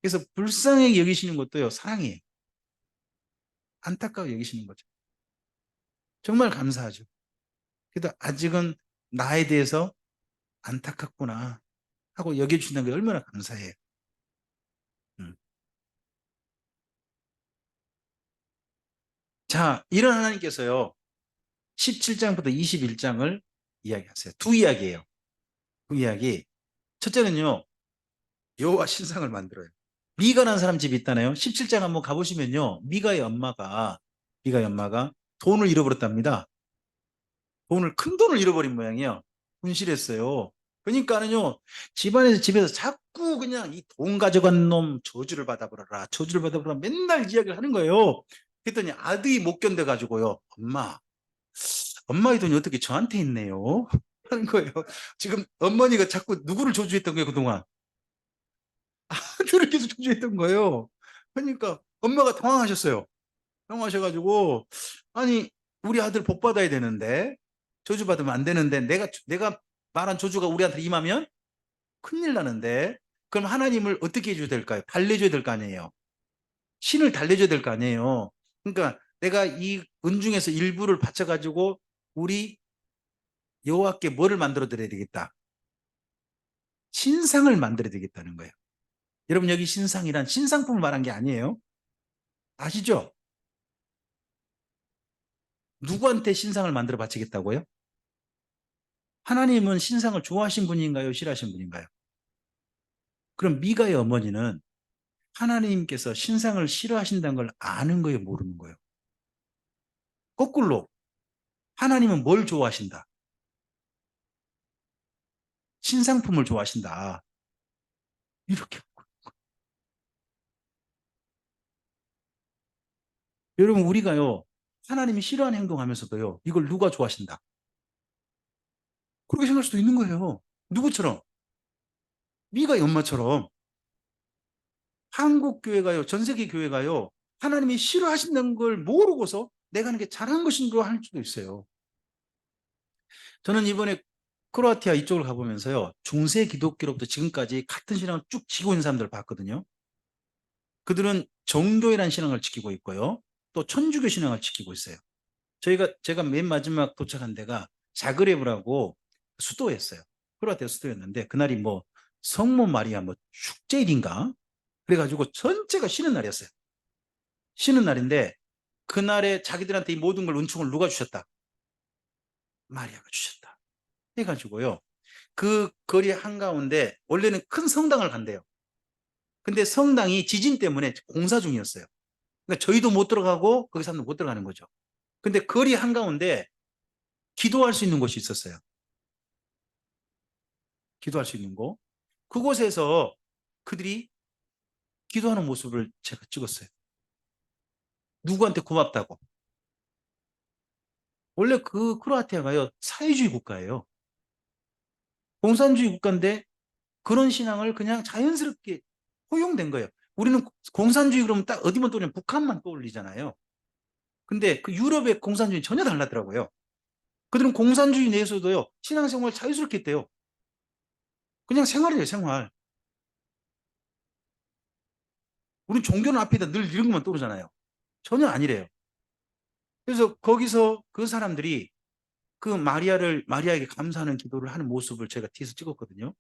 그래서 불쌍하게 여기시는 것도요 사랑이에요. 안타까워 여기시는 거죠. 정말 감사하죠. 그래도 아직은 나에 대해서 안타깝구나 하고 여겨주신다는 게 얼마나 감사해요. 음. 자, 이런 하나님께서요 17장부터 21장을 이야기하세요. 두 이야기예요. 두 이야기. 첫째는요 여호와 신상을 만들어요. 미가라는 사람 집이 있다나요? 17장 한번 가보시면요 미가의 엄마가 돈을 잃어버렸답니다. 큰 돈을 잃어버린 모양이에요. 분실했어요. 그러니까는요 집에서 자꾸 그냥 이 돈 가져간 놈 저주를 받아버려라 저주를 받아버려라 맨날 이야기를 하는 거예요. 그랬더니 아들이 못 견뎌가지고요 엄마 의 돈이 어떻게 저한테 있네요 하는 거예요. 지금 어머니가 자꾸 누구를 저주했던 거예요 그동안? 아들을 계속 저주했던 거예요. 그러니까 엄마가 당황하셨어요. 당황하셔가지고 아니 우리 아들 복 받아야 되는데 저주 받으면 안 되는데 내가 말한 저주가 우리한테 임하면 큰일 나는데 그럼 하나님을 어떻게 해줘야 될까요? 달래줘야 될 거 아니에요. 신을 달래줘야 될 거 아니에요. 그러니까 내가 이 은중에서 일부를 바쳐가지고 우리 여호와께 뭐를 만들어 드려야 되겠다. 신상을 만들어야 되겠다는 거예요. 여러분 여기 신상이란 신상품을 말한 게 아니에요. 아시죠? 누구한테 신상을 만들어 바치겠다고요? 하나님은 신상을 좋아하신 분인가요? 싫어하신 분인가요? 그럼 미가의 어머니는 하나님께서 신상을 싫어하신다는 걸 아는 거예요? 모르는 거예요? 거꾸로 하나님은 뭘 좋아하신다? 신상품을 좋아하신다. 이렇게. 여러분 우리가요. 하나님이 싫어하는 행동하면서도요. 이걸 누가 좋아하신다? 그렇게 생각할 수도 있는 거예요. 누구처럼? 미가의 엄마처럼. 한국 교회가요. 전 세계 교회가요. 하나님이 싫어하신다는 걸 모르고서 내가 하는 게 잘한 것인 줄 할 수도 있어요. 저는 이번에 크로아티아 이쪽을 가보면서요. 중세 기독교로부터 지금까지 같은 신앙을 쭉 지고 있는 사람들을 봤거든요. 그들은 정교회라는 신앙을 지키고 있고요. 또 천주교 신앙을 지키고 있어요. 제가 맨 마지막 도착한 데가 자그레브라고 수도였어요. 크로아티아 수도였는데 그날이 뭐 성모 마리아 뭐 축제일인가? 그래가지고 전체가 쉬는 날이었어요. 쉬는 날인데 그날에 자기들한테 이 모든 걸 은총을 누가 주셨다? 마리아가 주셨다. 해가지고요. 그 거리 한가운데 원래는 큰 성당을 간대요. 근데 성당이 지진 때문에 공사 중이었어요. 그러니까 저희도 못 들어가고 거기 사람도 못 들어가는 거죠. 근데 거리 한가운데 기도할 수 있는 곳이 있었어요. 기도할 수 있는 곳. 그곳에서 그들이 기도하는 모습을 제가 찍었어요. 누구한테 고맙다고. 원래 그 크로아티아가요, 사회주의 국가예요. 공산주의 국가인데 그런 신앙을 그냥 자연스럽게 허용된 거예요. 우리는 공산주의 그러면 딱 어디만 떠오르면 북한만 떠올리잖아요. 근데 그 유럽의 공산주의 전혀 달라더라고요. 그들은 공산주의 내에서도요, 신앙생활 자유스럽게 했대요. 그냥 생활이에요, 생활. 우리 종교는 앞에다 늘 이런 것만 떠오르잖아요. 전혀 아니래요. 그래서 거기서 그 사람들이 그 마리아에게 감사하는 기도를 하는 모습을 제가 뒤에서 찍었거든요.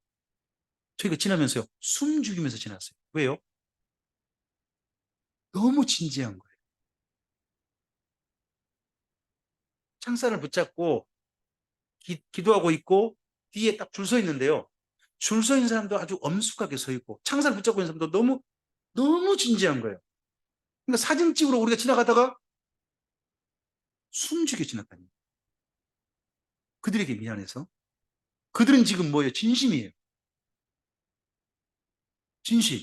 저희가 지나면서요, 숨 죽이면서 지났어요. 왜요? 너무 진지한 거예요. 창살을 붙잡고 기도하고 있고 뒤에 딱 줄 서 있는데요. 줄 서 있는 사람도 아주 엄숙하게 서 있고 창살을 붙잡고 있는 사람도 너무 진지한 거예요. 그러니까 사진 찍으러 우리가 지나가다가 숨죽여 지났다니. 그들에게 미안해서. 그들은 지금 뭐예요? 진심이에요. 진심.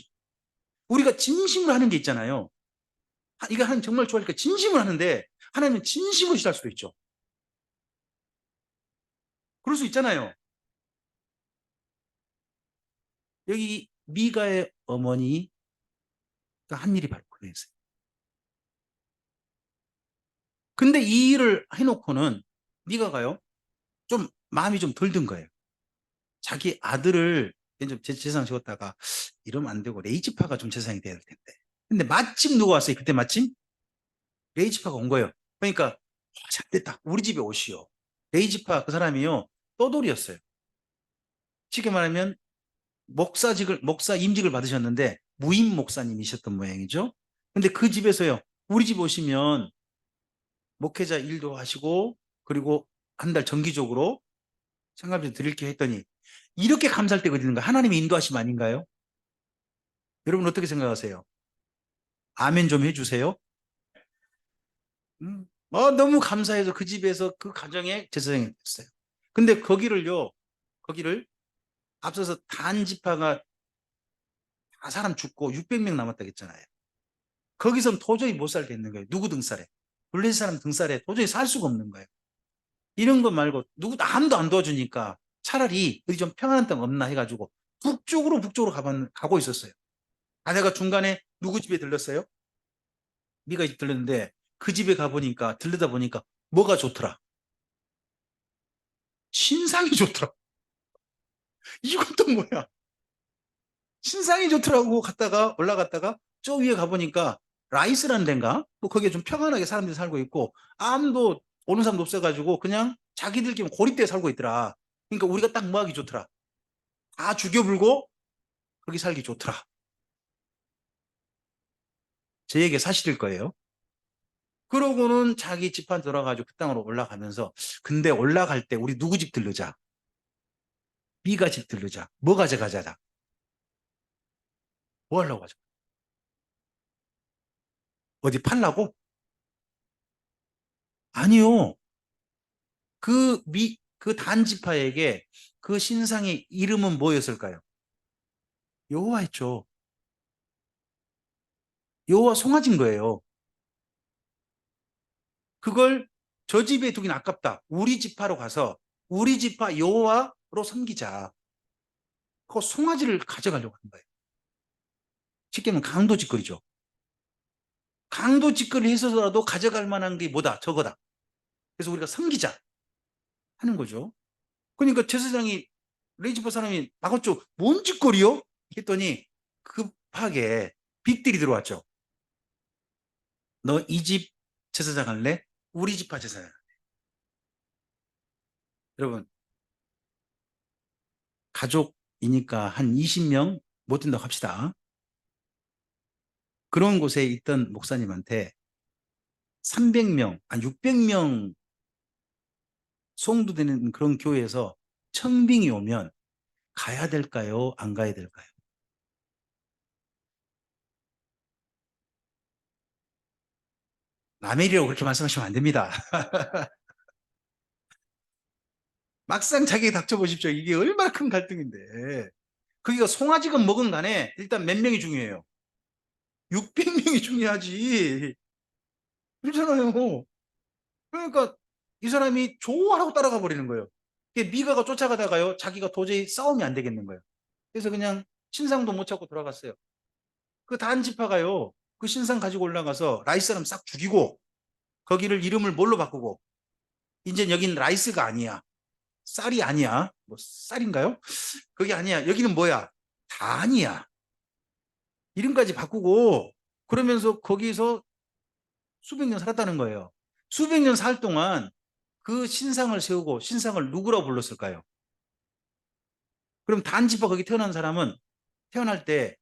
우리가 진심으로 하는 게 있잖아요. 이거 하나님 정말 좋아하니까 진심으로 하는데 하나님은 진심으로 싫어할 수도 있죠. 그럴 수 있잖아요. 여기 미가의 어머니가 한 일이 바로 그거였어요. 근데 이 일을 해놓고는 미가가요. 좀 마음이 좀 덜 든 거예요. 자기 아들을 좀 재상 지었다가 이러면 안 되고 레이지파가 좀 재상이 돼야 될 텐데. 근데 마침 누가 왔어요? 그때 마침 레이지파가 온 거예요. 그러니까 잘 됐다. 우리 집에 오시오. 레이지파 그 사람이요. 떠돌이였어요. 쉽게 말하면 목사 임직을 받으셨는데 무임 목사님이셨던 모양이죠. 근데 그 집에서요. 우리 집 오시면 목회자 일도 하시고 그리고 한 달 정기적으로 상감좀 드릴게 했더니 이렇게 감사할 때가 어디는가? 하나님의 인도하심 아닌가요? 여러분 어떻게 생각하세요? 아멘 좀 해주세요. 너무 감사해서 그 집에서 그 가정에 제사장이 됐어요. 근데 거기를 앞서서 단 지파가 다 사람 죽고 600명 남았다고 했잖아요. 거기선 도저히 못 살겠는 거예요. 누구 등살에? 블레셋 사람 등살에 도저히 살 수가 없는 거예요. 이런 거 말고 누구 아무도 안 도와주니까 차라리 어디 좀 평안한 땅 없나 해가지고 북쪽으로 가고 있었어요. 내가 중간에 누구 집에 들렀어요? 미가 집 들렀는데 그 집에 가보니까 들르다 보니까 뭐가 좋더라? 신상이 좋더라. 이건 또 뭐야? 신상이 좋더라고 갔다가 올라갔다가 저 위에 가보니까 라이스라는 데인가? 또 거기에 좀 평안하게 사람들이 살고 있고 아무도 오는 사람도 없어가지고 그냥 자기들끼리 고립돼 살고 있더라. 그러니까 우리가 딱 뭐 하기 좋더라. 다 죽여불고 거기 살기 좋더라. 제 얘기 사실일 거예요. 그러고는 자기 집안 들어가지고 그 땅으로 올라가면서 근데 올라갈 때 우리 누구 집 들르자? 미가 집 들르자. 뭐 가져가자? 뭐 하려고 하자? 어디 팔라고? 아니요. 그 단지파에게 그 신상의 이름은 뭐였을까요? 여호와였죠. 여호와 송아지인 거예요. 그걸 저 집에 두긴 아깝다. 우리 지파로 가서 우리 지파 여호와로 섬기자. 그 송아지를 가져가려고 하는 거예요. 쉽게 말하면 강도짓거리죠. 강도짓거리 해서라도 가져갈 만한 게 뭐다? 저거다. 그래서 우리가 섬기자 하는 거죠. 그러니까 제사장이 레이지파 사람이 막았죠. 뭔 짓거리요? 했더니 급하게 빅딜이 들어왔죠. 너 이 집 제사장 할래? 우리 집파 제사장. 여러분 가족이니까 한 20명 못 된다고 합시다. 그런 곳에 있던 목사님한테 300명, 600명 송도되는 그런 교회에서 청빙이 오면 가야 될까요? 안 가야 될까요? 남의 일이라고 그렇게 말씀하시면 안 됩니다. 막상 자기에 닥쳐보십시오. 이게 얼마나 큰 갈등인데. 거기가 송아지건 먹은 간에 일단 몇 명이 중요해요. 600명이 중요하지. 그렇잖아요. 그러니까 이 사람이 좋아라고 따라가 버리는 거예요. 미가가 쫓아가다가요. 자기가 도저히 싸움이 안 되겠는 거예요. 그래서 그냥 신상도 못 찾고 돌아갔어요. 그 단지파가요. 그 신상 가지고 올라가서 라이스 사람 싹 죽이고 거기를 이름을 뭘로 바꾸고 이제 여긴 라이스가 아니야. 쌀이 아니야. 뭐 쌀인가요? 그게 아니야. 여기는 뭐야? 단이야. 이름까지 바꾸고 그러면서 거기서 수백 년 살았다는 거예요. 수백 년 살 동안 그 신상을 세우고 신상을 누구라고 불렀을까요? 그럼 단지파 거기 태어난 사람은 태어날 때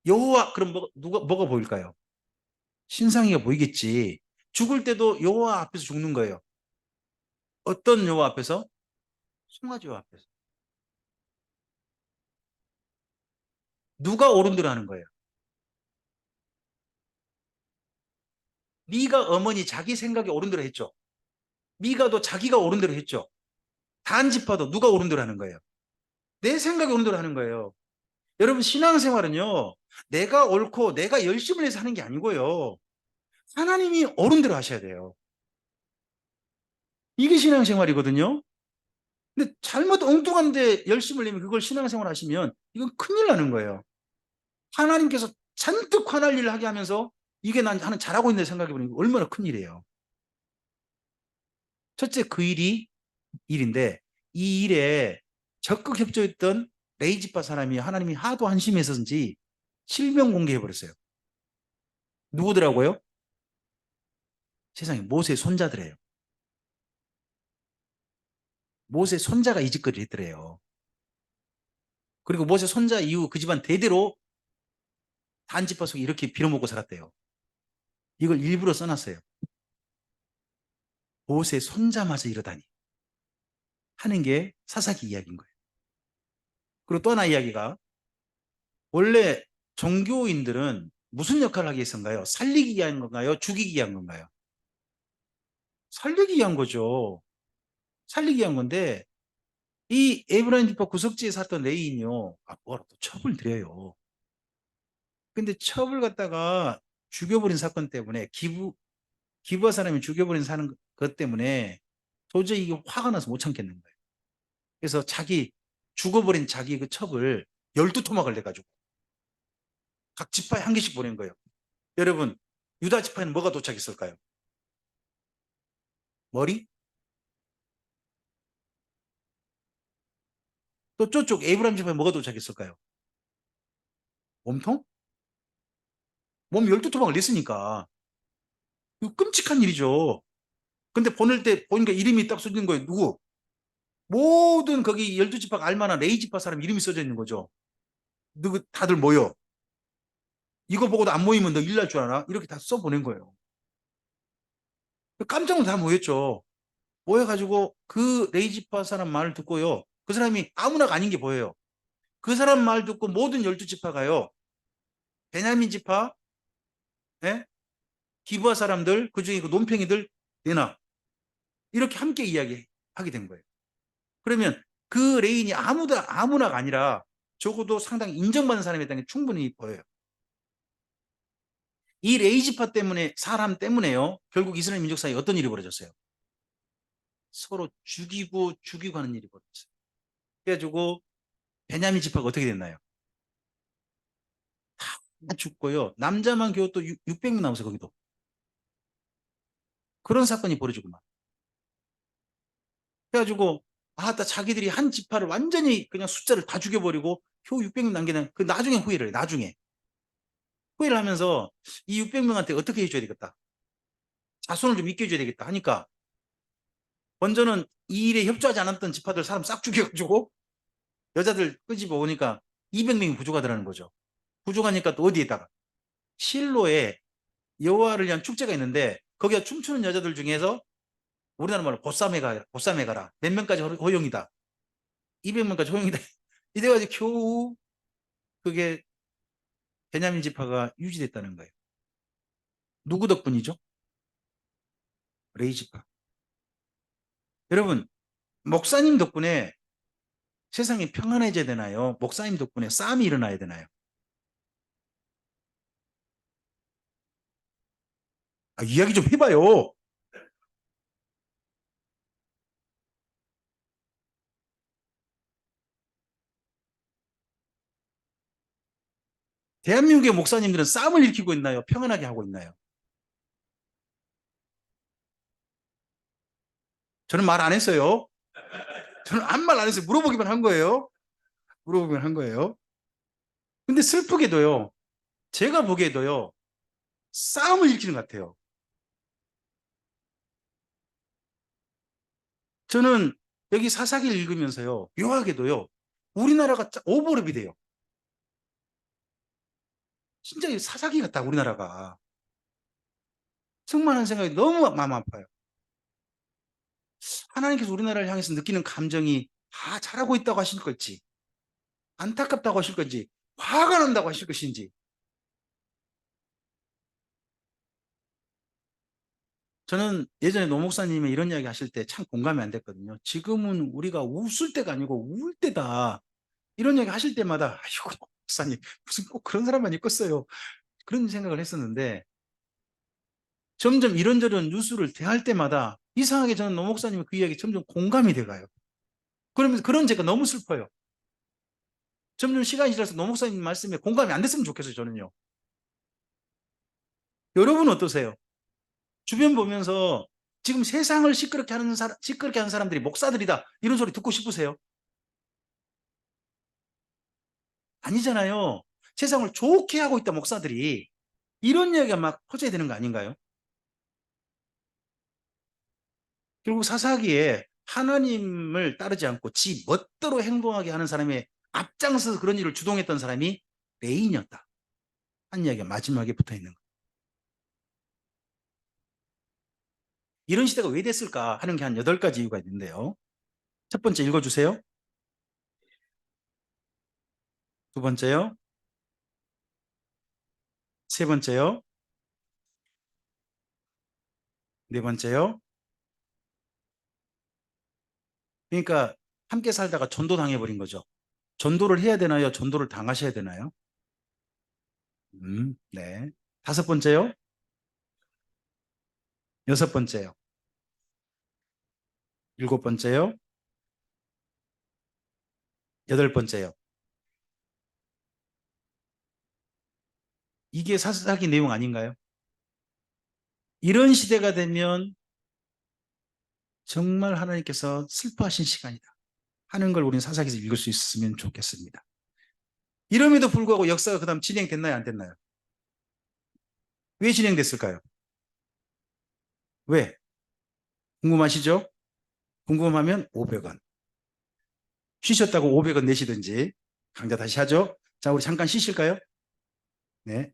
여호와 그럼 뭐가 보일까요? 신상이가 보이겠지. 죽을 때도 여호와 앞에서 죽는 거예요. 어떤 여호와 앞에서? 송아지 여호와 앞에서. 누가 어른들 하는 거예요? 미가 어머니 자기 생각에 어른들 했죠. 미가도 자기가 어른대로 했죠. 단지파도 누가 어른대로 하는 거예요? 내 생각에 어른대로 하는 거예요. 여러분 신앙생활은요. 내가 옳고 내가 열심을 해서 하는 게 아니고요. 하나님이 어른대로 하셔야 돼요. 이게 신앙생활이거든요. 근데 잘못 엉뚱한데 열심을 내면 그걸 신앙생활 하시면 이건 큰일 나는 거예요. 하나님께서 잔뜩 화날 일을 하게 하면서 이게 난 하는 잘하고 있는 생각해보니까 얼마나 큰일이에요. 첫째 그 일인데 이 일에 적극 협조했던 레이지파 사람이 하나님이 하도 한심해서인지 실명 공개해버렸어요. 누구더라고요? 세상에 모세 손자들이에요. 모세 손자가 이 짓거리를 했더래요. 그리고 모세 손자 이후 그 집안 대대로 단지파 속에 이렇게 빌어먹고 살았대요. 이걸 일부러 써놨어요. 모세 손자마저 이러다니 하는 게 사사기 이야기인 거예요. 그리고 또 하나 이야기가 원래 종교인들은 무슨 역할을 하기 위해서인가요? 살리기 위한 건가요? 죽이기 위한 건가요? 살리기 위한 거죠. 살리기 위한 건데 이 에브라임 지파 구석지에 살던 레인이요. 뭐라고 첩을 드려요. 근데 첩을 갖다가 죽여버린 사건 때문에 기부한 사람이 죽여버린 사는 것 때문에 도저히 이게 화가 나서 못 참겠는 거예요. 그래서 죽어버린 자기 그 첩을 12토막을 내가지고 각 지파에 한 개씩 보낸 거예요. 여러분 유다 지파에는 뭐가 도착했을까요? 머리? 또 저쪽 에브라임 지파에 뭐가 도착했을까요? 몸통? 몸 12토막을 냈으니까 이거 끔찍한 일이죠. 근데 보낼 때 보니까 이름이 딱 써져 있는 거예요. 누구? 모든 거기 12지파가 알만한 레이지파 사람 이름이 써져 있는 거죠. 누구 다들 모여. 이거 보고도 안 모이면 너 일 날 줄 알아? 이렇게 다 써보낸 거예요. 깜짝 놀라 다 모였죠. 모여가지고 그 레이지파 사람 말을 듣고요. 그 사람이 아무나가 아닌 게 보여요. 그 사람 말 듣고 모든 12지파가요. 베냐민 지파, 예? 기브아 사람들, 그중에 그 논팽이들 내놔. 이렇게 함께 이야기하게 된 거예요. 그러면 그 레인이 아무나가 아니라 적어도 상당히 인정받는 사람이었다는 게 충분히 보여요. 이 레이지파 때문에, 사람 때문에요. 결국 이스라엘 민족 사이에 어떤 일이 벌어졌어요? 서로 죽이고 하는 일이 벌어졌어요. 그래가지고 베냐민 지파가 어떻게 됐나요? 다 죽고요. 남자만 겨우 또 600명 남았어요, 거기도. 그런 사건이 벌어지고 막. 그래가지고 아따 자기들이 한 지파를 완전히 그냥 숫자를 다 죽여버리고 겨우 600명 남기는 그 나중에 후회를 해요. 나중에 후회를 하면서 이 600명한테 어떻게 해줘야 되겠다. 자손을 좀 있게 해줘야 되겠다 하니까 먼저는 이 일에 협조하지 않았던 지파들 사람 싹 죽여가지고 여자들 끄집어 오니까 200명이 부족하더라는 거죠. 부족하니까 또 어디에다가 실로에 여호와를 위한 축제가 있는데 거기가 춤추는 여자들 중에서 우리나라 말로 보쌈에 가라. 몇 명까지 허용이다. 200명까지 허용이다. 이래가지고 겨우 그게 베냐민 지파가 유지됐다는 거예요. 누구 덕분이죠? 레이 지파. 여러분, 목사님 덕분에 세상이 평안해져야 되나요? 목사님 덕분에 싸움이 일어나야 되나요? 이야기 좀 해봐요. 대한민국의 목사님들은 싸움을 일으키고 있나요? 평안하게 하고 있나요? 저는 말 안 했어요. 저는 아무 말 안 했어요. 물어보기만 한 거예요. 물어보기만 한 거예요. 근데 슬프게도요. 제가 보기에도요. 싸움을 일으키는 것 같아요. 저는 여기 사사기를 읽으면서요. 묘하게도요. 우리나라가 오버랩이 돼요. 진짜 사사기 같다, 우리나라가. 승만한 생각이 너무 마음 아파요. 하나님께서 우리나라를 향해서 느끼는 감정이 잘하고 있다고 하실 건지, 안타깝다고 하실 건지, 화가 난다고 하실 것인지. 저는 예전에 노 목사님이 이런 이야기 하실 때 참 공감이 안 됐거든요. 지금은 우리가 웃을 때가 아니고 울 때다. 이런 이야기 하실 때마다, 아이고, 노 목사님, 무슨 꼭 그런 사람만 있겠어요. 그런 생각을 했었는데, 점점 이런저런 뉴스를 대할 때마다 이상하게 저는 노 목사님의 그 이야기 점점 공감이 돼가요. 그러면서 그런 제가 너무 슬퍼요. 점점 시간이 지나서 노 목사님 말씀에 공감이 안 됐으면 좋겠어요, 저는요. 여러분은 어떠세요? 주변 보면서 지금 세상을 시끄럽게 하는 사람들이 목사들이다. 이런 소리 듣고 싶으세요? 아니잖아요. 세상을 좋게 하고 있다, 목사들이. 이런 이야기가 막 퍼져야 되는 거 아닌가요? 결국 사사기에 하나님을 따르지 않고 지 멋대로 행동하게 하는 사람의 앞장서서 그런 일을 주동했던 사람이 레인이었다. 한 이야기가 마지막에 붙어 있는 거. 이런 시대가 왜 됐을까 하는 게 한 8가지 이유가 있는데요. 첫 번째 읽어주세요. 두 번째요. 세 번째요. 네 번째요. 그러니까 함께 살다가 전도 당해버린 거죠. 전도를 해야 되나요? 전도를 당하셔야 되나요? 네. 다섯 번째요. 여섯 번째요. 일곱 번째요. 여덟 번째요. 이게 사사기 내용 아닌가요? 이런 시대가 되면 정말 하나님께서 슬퍼하신 시간이다 하는 걸 우리는 사사기에서 읽을 수 있었으면 좋겠습니다. 이럼에도 불구하고 역사가 그 다음 진행됐나요? 안 됐나요? 왜 진행됐을까요? 왜? 궁금하시죠? 궁금하면 500원. 쉬셨다고 500원 내시든지. 강좌 다시 하죠. 자, 우리 잠깐 쉬실까요? 네.